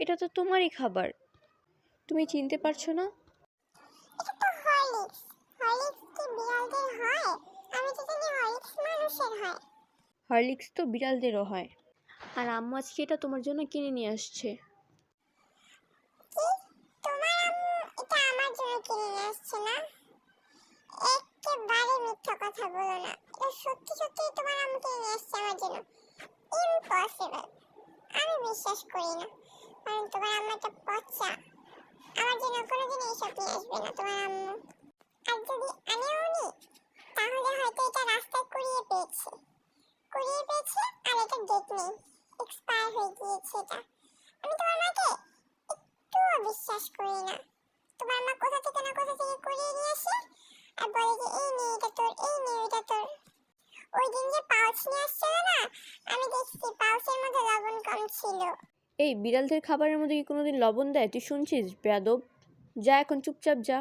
এটা তো তোমারই খাবার, তুমি চিনতে পারছো না? এটা তো হরলিক্স। হরলিক্স কি বিড়ালদের হয়? আমি তো জানি হরলিক্স মানুষের হয়। হরলিক্স তো বিড়ালদেরও হয়। আর আম্মু আজকে এটা তোমার জন্য কিনে নিয়ে আসছে। কি? তোমার আম্মু এটা আমার জন্য কিনে নিয়ে আসছে না? একেবারে মিথ্যা কথা বলো না। এটা সত্যি সত্যি তোমার আম্মু কিনে নিয়ে আসছে আমার জন্য। ইম্পসিবল। আমি বিশ্বাস করি না। কারণ তোমার আম্মু একটা পচা। আমার জন্য কোনোদিন এইসব নিয়ে আসবে না তোমার আম্মু। আর যদি আনেও নি, তাহলে হয়তো এটা রাস্তায় কুড়িয়ে পেয়েছে। আর এটা ডেট নেই, এক্সপায়ার হয়ে গিয়েছে এটা। আমি তোমার মাকে একটুও বিশ্বাস করি না। তোমার মা কোথা থেকে না কোথা থেকে কুড়িয়ে নিয়ে আসে আর বলে যে এই নে এটা তোর, এই নে এটা তোর। ওই দিন যে পাউচ নিয়ে আসছিল না, আমি দেখছি পাউচের মধ্যে লবণ কম ছিল। এই বিড়ালদের খাবারের মধ্যে কি কোনোদিন লবণ দেয়? তুই শুনছিস বেয়াদব? যা এখন চুপচাপ যা।